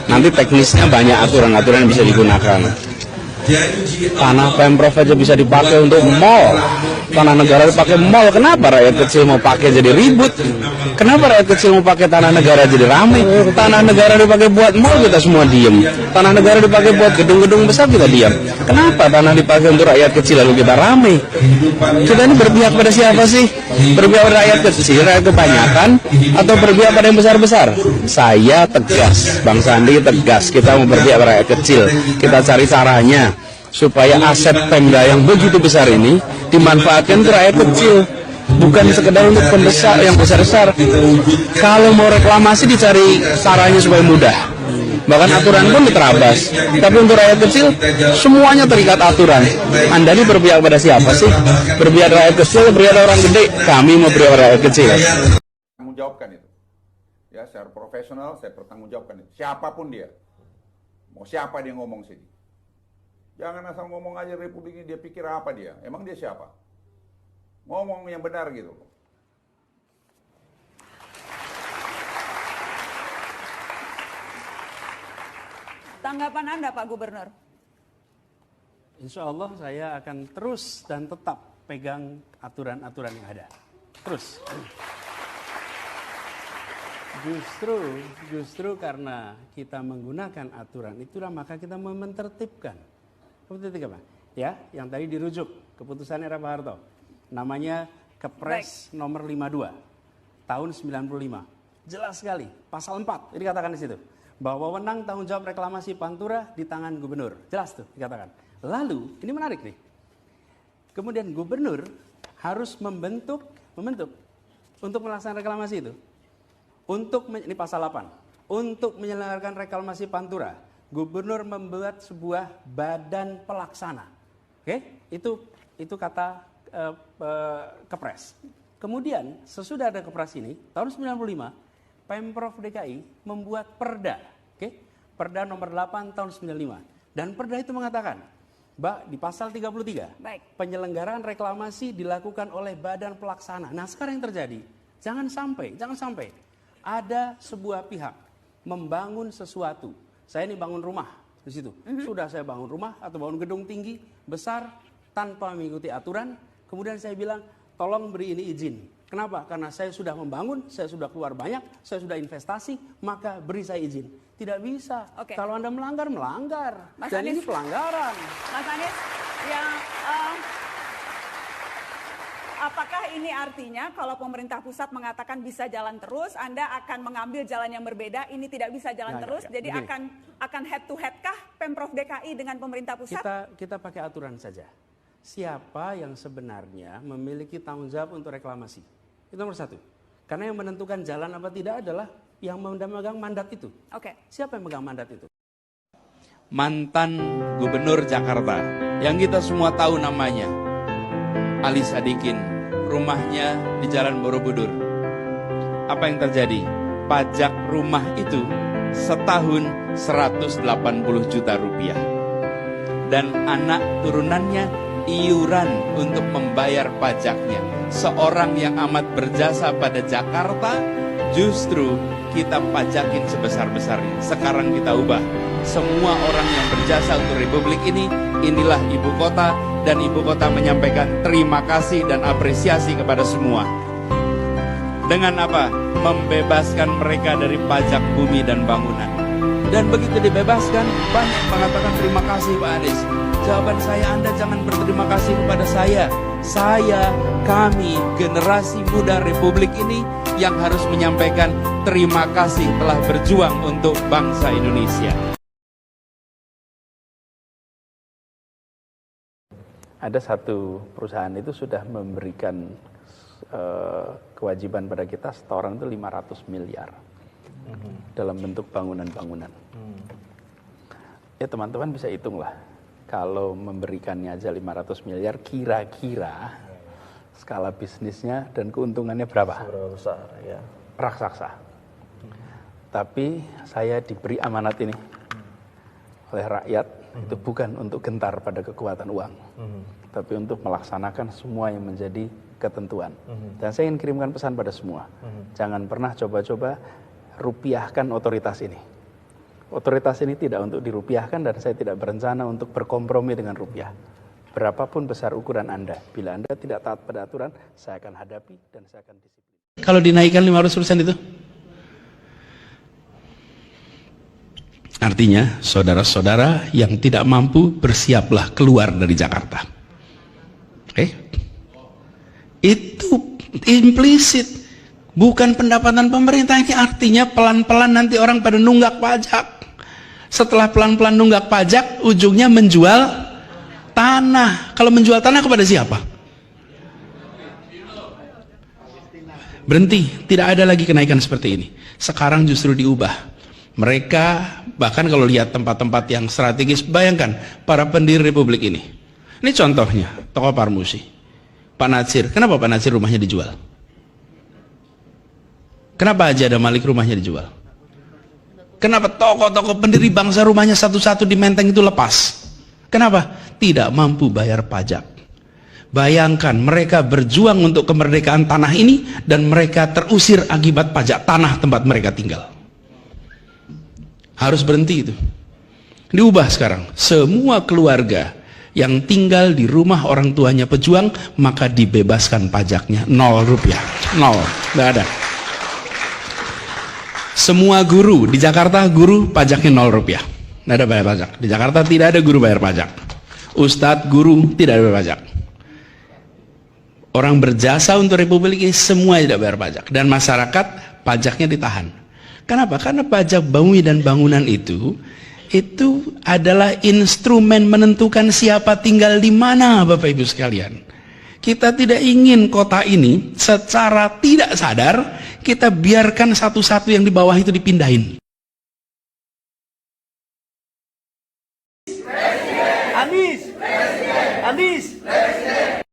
Nanti teknisnya banyak aturan-aturan yang bisa digunakan. Tanah Pemprov aja bisa dipakai untuk mall, tanah negara dipakai mall. Kenapa rakyat kecil mau pakai jadi ribut? Kenapa rakyat kecil mau pakai tanah negara jadi ramai? Tanah negara dipakai buat mall, kita semua diem. Tanah negara dipakai buat gedung-gedung besar, kita diam. Kenapa tanah dipakai untuk rakyat kecil lalu kita ramai? Kita ini berpihak pada siapa sih? Berpihak pada rakyat kecil, rakyat kebanyakan, atau berpihak pada yang besar-besar? Saya tegas, Bang Sandi tegas, kita mau berpihak pada rakyat kecil. Kita cari caranya supaya aset Pemda yang begitu besar ini dimanfaatkan ke rakyat kecil, bukan sekedar untuk pembesar yang besar-besar. Kalau mau reklamasi dicari caranya supaya mudah, bahkan aturan pun diterabas. Tapi untuk rakyat kecil semuanya terikat aturan. Anda ini berpihak pada siapa sih? Berpihak rakyat kecil, berpihak orang gede? Kami mau berpihak rakyat kecil. Tanggung jawabkan itu, ya, secara profesional saya pertanggungjawabkan itu. Siapapun dia, mau siapa dia ngomong sini. Jangan asal ngomong aja Republik ini, dia pikir apa dia? Emang dia siapa? Ngomong yang benar gitu. Tanggapan Anda, Pak Gubernur? Insya Allah saya akan terus dan tetap pegang aturan-aturan yang ada. Terus. Justru karena kita menggunakan aturan itulah maka kita menertibkan. Seperti itu Pak. Ya, yang tadi dirujuk keputusan era Pak Harto. Namanya Kepres nomor 52 tahun 95. Jelas sekali, pasal 4 dikatakan di situ bahwa wewenang tanggung jawab reklamasi Pantura di tangan gubernur. Jelas tuh dikatakan. Lalu, ini menarik nih. Kemudian gubernur harus membentuk untuk melaksanakan reklamasi itu. Ini pasal 8. Untuk menyelenggarakan reklamasi Pantura, gubernur membuat sebuah badan pelaksana. Oke? Itu kata Kepres. Kemudian sesudah ada Kepres ini, tahun 95, Pemprov DKI membuat Perda. Oke? Perda nomor 8 tahun 95. Dan Perda itu mengatakan, di pasal 33, penyelenggaraan reklamasi dilakukan oleh badan pelaksana. Nah, sekarang yang terjadi, jangan sampai ada sebuah pihak membangun sesuatu. Saya ini bangun rumah di situ. Sudah saya bangun rumah atau bangun gedung tinggi, besar, tanpa mengikuti aturan. Kemudian saya bilang, tolong beri ini izin. Kenapa? Karena saya sudah membangun, saya sudah keluar banyak, saya sudah investasi, maka beri saya izin. Tidak bisa. Kalau Anda melanggar. Mas Dan Anies, ini pelanggaran. Mas Anies, apakah ini artinya kalau pemerintah pusat mengatakan bisa jalan terus, Anda akan mengambil jalan yang berbeda, ini tidak bisa jalan terus, jadi begini. akan head to head kah Pemprov DKI dengan pemerintah pusat? Kita pakai aturan saja. Siapa yang sebenarnya memiliki tanggung jawab untuk reklamasi? Itu nomor satu. Karena yang menentukan jalan apa tidak adalah yang memegang mandat itu. Siapa yang memegang mandat itu? Mantan Gubernur Jakarta yang kita semua tahu namanya, Ali Sadikin, rumahnya di Jalan Borobudur. Apa yang terjadi? Pajak rumah itu setahun 180 juta rupiah. Dan anak turunannya iuran untuk membayar pajaknya. Seorang yang amat berjasa pada Jakarta, justru kita pajakin sebesar-besarnya. Sekarang kita ubah. Semua orang yang berjasa untuk Republik ini, inilah ibu kota, dan ibu kota menyampaikan terima kasih dan apresiasi kepada semua. Dengan apa? Membebaskan mereka dari pajak bumi dan bangunan. Dan begitu dibebaskan, banyak mengatakan terima kasih Pak Anies. Jawaban saya, Anda jangan berterima kasih kepada saya. Kami, generasi muda Republik ini yang harus menyampaikan terima kasih telah berjuang untuk bangsa Indonesia. Ada satu perusahaan itu sudah memberikan kewajiban pada kita setoran itu 500 miliar dalam bentuk bangunan-bangunan. Ya teman-teman bisa hitung lah, kalau memberikannya aja 500 miliar, kira-kira skala bisnisnya dan keuntungannya berapa? Seberapa besar ya? Raksasa. Tapi saya diberi amanat ini oleh rakyat, itu bukan untuk gentar pada kekuatan uang, tapi untuk melaksanakan semua yang menjadi ketentuan. Dan saya ingin kirimkan pesan pada semua, jangan pernah coba-coba rupiahkan otoritas ini. Otoritas ini tidak untuk dirupiahkan dan saya tidak berencana untuk berkompromi dengan rupiah. Berapapun besar ukuran Anda, bila Anda tidak taat pada aturan, saya akan hadapi dan saya akan disiplin. Kalau dinaikkan 500% itu? Artinya, saudara-saudara yang tidak mampu, bersiaplah keluar dari Jakarta. Oke? Itu implisit. Bukan pendapatan pemerintah, ini artinya pelan-pelan nanti orang pada nunggak pajak. Setelah pelan-pelan nunggak pajak, ujungnya menjual tanah. Kalau menjual tanah kepada siapa? Berhenti, tidak ada lagi kenaikan seperti ini. Sekarang justru diubah. Mereka bahkan kalau lihat tempat-tempat yang strategis, bayangkan para pendiri republik ini. Ini contohnya, Toko Parmusi. Pak Natsir, kenapa Pak Natsir rumahnya dijual? Kenapa Haji Adam Malik rumahnya dijual? Kenapa tokoh-tokoh pendiri bangsa rumahnya satu-satu di Menteng itu lepas? Kenapa? Tidak mampu bayar pajak. Bayangkan mereka berjuang untuk kemerdekaan tanah ini dan mereka terusir akibat pajak tanah tempat mereka tinggal. Harus berhenti itu. Diubah sekarang. Semua keluarga yang tinggal di rumah orang tuanya pejuang, maka dibebaskan pajaknya. 0 rupiah. 0. Tidak ada. Semua guru di Jakarta, guru pajaknya 0 rupiah. Tidak ada bayar pajak. Di Jakarta tidak ada guru bayar pajak. Ustadz, guru tidak ada bayar pajak. Orang berjasa untuk republik ini semua tidak bayar pajak. Dan masyarakat pajaknya ditahan. Kenapa? Karena pajak bumi dan bangunan itu adalah instrumen menentukan siapa tinggal di mana, Bapak Ibu sekalian. Kita tidak ingin kota ini secara tidak sadar kita biarkan satu-satu yang di bawah itu dipindahin. Anies.